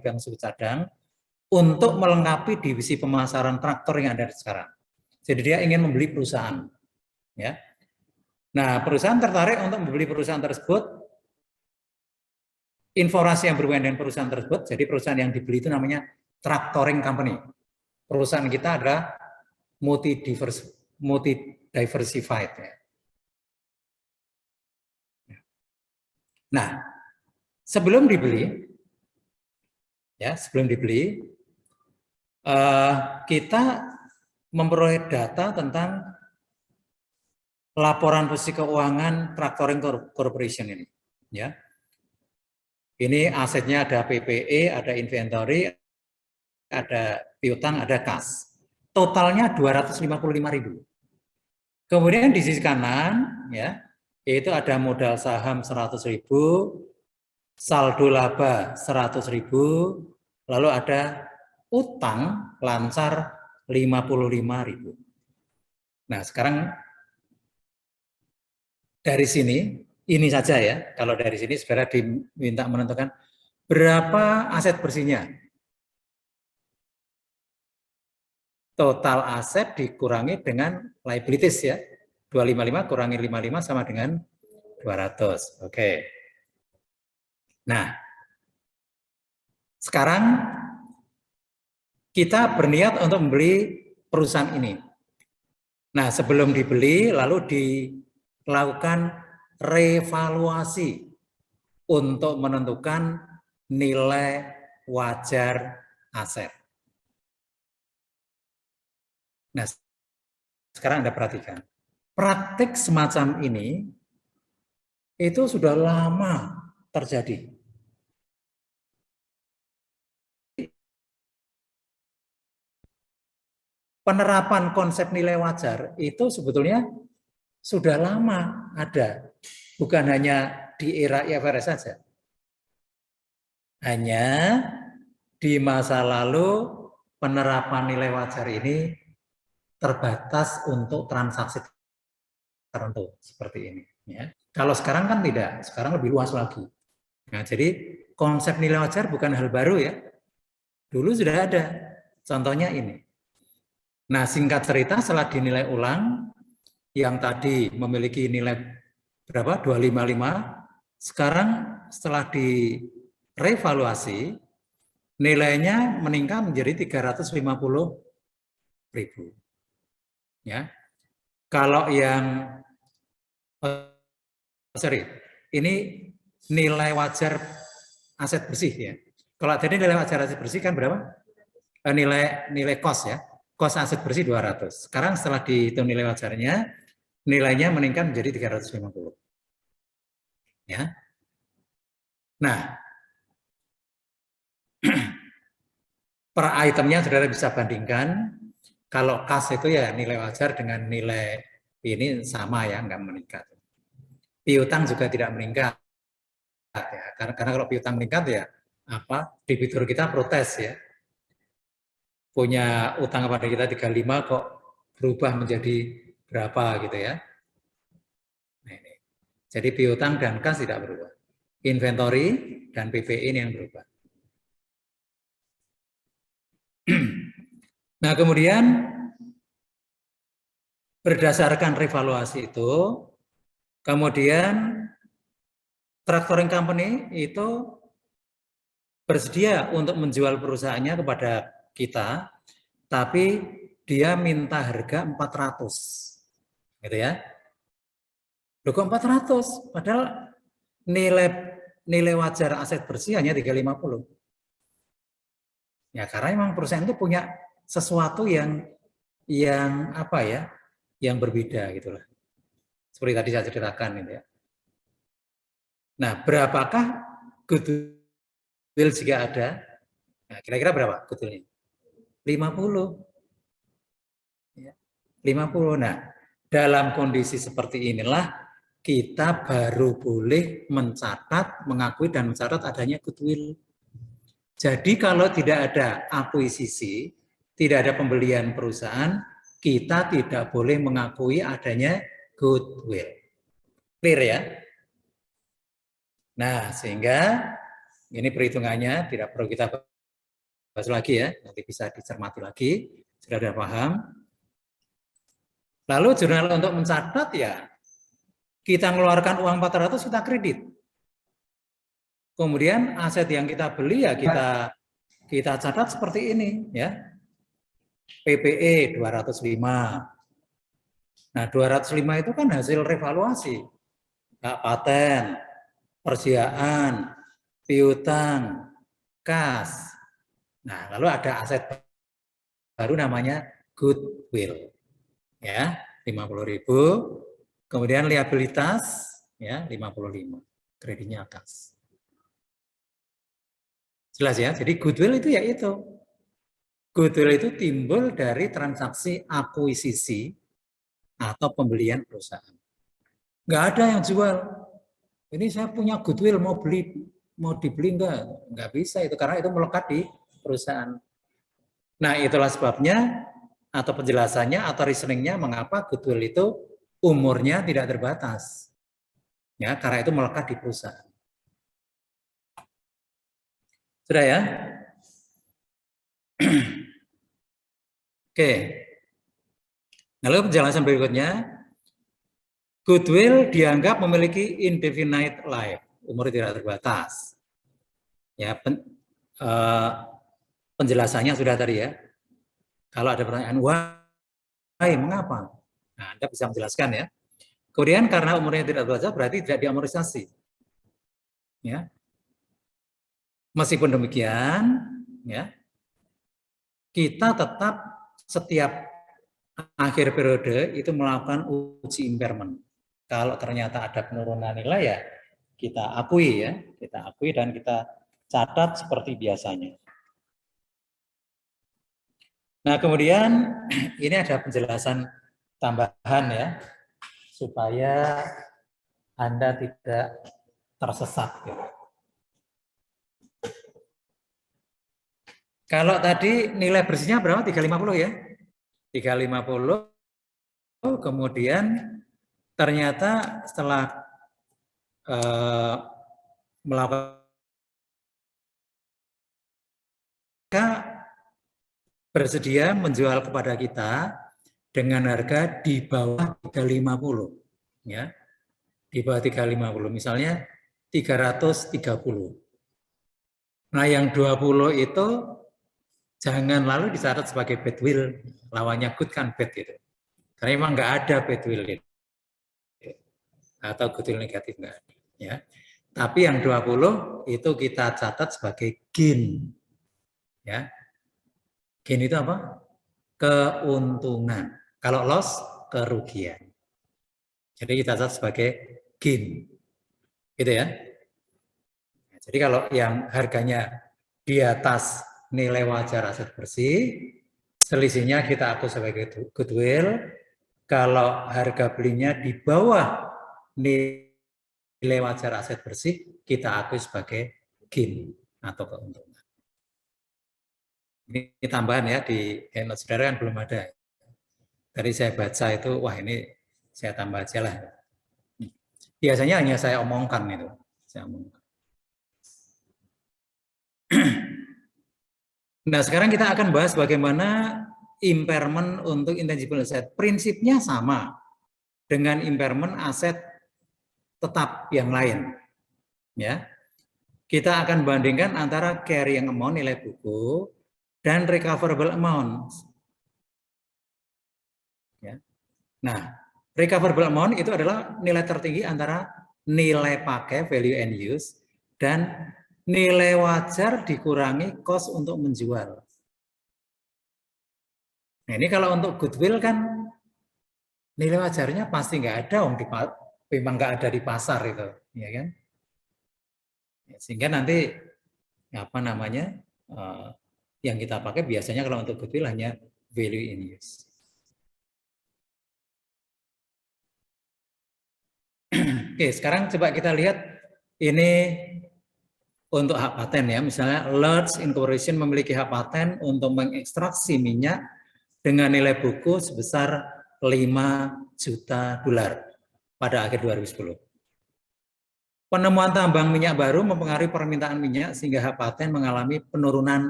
memegang suku cadang untuk melengkapi divisi pemasaran traktor yang ada sekarang. Jadi dia ingin membeli perusahaan. Ya. Nah, perusahaan tertarik untuk membeli perusahaan tersebut. Informasi yang berhubungan dengan perusahaan tersebut, jadi perusahaan yang dibeli itu namanya tractoring company. Perusahaan kita adalah multi-diversified. Ya. Nah, sebelum dibeli, kita memperoleh data tentang laporan posisi keuangan Tractoring Corporation ini. Ya, ini asetnya ada PPE, ada inventory, ada piutang, ada kas. Totalnya 255.000. Kemudian di sisi kanan, ya, yaitu ada modal saham 100.000, saldo laba 100.000, lalu ada utang lancar 55.000. Nah, sekarang dari sini, ini saja ya, kalau dari sini saudara diminta menentukan berapa aset bersihnya. Total aset dikurangi dengan liabilities ya. 255 kurangi 55 sama dengan 200. Oke. Nah, sekarang kita berniat untuk membeli perusahaan ini. Nah, sebelum dibeli lalu dilakukan revaluasi untuk menentukan nilai wajar aset. Nah, sekarang Anda perhatikan. Praktik semacam ini itu sudah lama terjadi. Penerapan konsep nilai wajar itu sebetulnya sudah lama ada. Bukan hanya di era IFRS saja. Hanya di masa lalu penerapan nilai wajar ini terbatas untuk transaksi tertentu seperti ini. Ya. Kalau sekarang kan tidak, sekarang lebih luas lagi. Nah, jadi konsep nilai wajar bukan hal baru ya. Dulu sudah ada, contohnya ini. Nah, singkat cerita setelah dinilai ulang, yang tadi memiliki nilai berapa? 255, sekarang setelah direvaluasi, nilainya meningkat menjadi 350.000. Ya. Kalau yang ini nilai wajar aset bersih ya. Kalau tadi nilai wajar aset bersih kan berapa? Nilai cost ya. Cost aset bersih 200. Sekarang setelah dihitung nilai wajarnya, nilainya meningkat menjadi 350. Ya. Nah, per itemnya saudara bisa bandingkan. Kalau kas itu ya nilai wajar dengan nilai ini sama ya, nggak meningkat. Piutang juga tidak meningkat. Ya. Karena kalau piutang meningkat ya debitur kita protes ya. Punya utang kepada kita 35 kok berubah menjadi berapa gitu ya. Nah, ini. Jadi piutang dan kas tidak berubah. Inventory dan PPE ini yang berubah. Nah, kemudian berdasarkan revaluasi itu, kemudian Tractoring Company itu bersedia untuk menjual perusahaannya kepada kita, tapi dia minta harga 400. Gitu ya. Loh kok 400? Padahal nilai wajar aset bersih hanya 350. Ya, karena memang perusahaan itu punya sesuatu yang apa ya? Yang berbeda gitulah. Seperti tadi saya ceritakan gitu ya. Nah, berapakah goodwill jika ada? Nah, kira-kira berapa goodwillnya? 50. Ya, 50. Nah, dalam kondisi seperti inilah kita baru boleh mencatat, mengakui dan mencatat adanya goodwill. Jadi kalau tidak ada akuisisi, tidak ada pembelian perusahaan, kita tidak boleh mengakui adanya goodwill. Clear ya? Nah, sehingga ini perhitungannya tidak perlu kita bahas lagi ya, nanti bisa dicermati lagi, sudah ada paham. Lalu jurnal untuk mencatat ya, kita mengeluarkan uang 400 kita kredit. Kemudian aset yang kita beli ya kita catat seperti ini ya. PPE 205. Nah, 205 itu kan hasil revaluasi. Hak paten, persiaan, piutang, kas. Nah, lalu ada aset baru namanya goodwill. Ya, 50.000. Kemudian liabilitas ya 55. Kreditnya atas. Jelas ya? Jadi goodwill itu ya itu. Goodwill itu timbul dari transaksi akuisisi atau pembelian perusahaan. Nggak ada yang jual. Ini saya punya goodwill mau dibeli nggak bisa itu karena itu melekat di perusahaan. Nah itulah sebabnya atau penjelasannya atau reasoningnya mengapa goodwill itu umurnya tidak terbatas. Ya karena itu melekat di perusahaan. Sudah ya? Oke. Lalu penjelasan berikutnya, goodwill dianggap memiliki indefinite life, umur tidak terbatas. Ya, penjelasannya sudah tadi ya. Kalau ada pertanyaan, why, mengapa? Nah, Anda bisa menjelaskan ya. Kemudian karena umurnya tidak terbatas berarti tidak diamorisasi. Ya. Meskipun demikian, ya, kita tetap setiap akhir periode itu melakukan uji impairment. Kalau ternyata ada penurunan nilai ya kita akui ya, kita akui dan kita catat seperti biasanya. Nah kemudian ini ada penjelasan tambahan ya, supaya Anda tidak tersesat. Gitu. Kalau tadi nilai bersihnya berapa? 350 ya? 350, kemudian ternyata setelah melakukan bersedia menjual kepada kita dengan harga di bawah 350 ya. Di bawah 350 misalnya 330. Nah, yang 20 itu jangan lalu dicatat sebagai badwill, lawannya good kan bad itu. Karena memang nggak ada badwill itu. Atau goodwill negatif nggak ada ya. Tapi yang 20 itu kita catat sebagai gain. Ya. Gain itu apa? Keuntungan. Kalau loss, kerugian. Jadi kita catat sebagai gain. Gitu ya. Jadi kalau yang harganya di atas nilai wajar aset bersih, selisihnya kita akui sebagai goodwill. Kalau harga belinya di bawah nilai wajar aset bersih, kita akui sebagai gain atau keuntungan. Ini tambahan ya, di handout saudara kan belum ada. Tadi saya baca itu, wah ini saya tambah aja lah. Biasanya hanya saya omongkan itu. Saya omongkan. Nah sekarang kita akan bahas bagaimana impairment untuk intangible asset. Prinsipnya sama dengan impairment aset tetap yang lain. Ya, kita akan bandingkan antara carrying amount nilai buku dan recoverable amount. Ya. Nah, recoverable amount itu adalah nilai tertinggi antara nilai pakai value and use dan nilai wajar dikurangi cost untuk menjual. Nah ini kalau untuk goodwill kan nilai wajarnya pasti nggak ada, memang nggak ada di pasar itu, ya kan? Sehingga nanti apa namanya yang kita pakai biasanya kalau untuk goodwill hanya value in use. Oke, sekarang coba kita lihat ini untuk hak paten ya. Misalnya Lords Incorporation memiliki hak paten untuk mengekstraksi minyak dengan nilai buku sebesar 5 juta dolar pada akhir 2010. Penemuan tambang minyak baru mempengaruhi permintaan minyak sehingga hak paten mengalami penurunan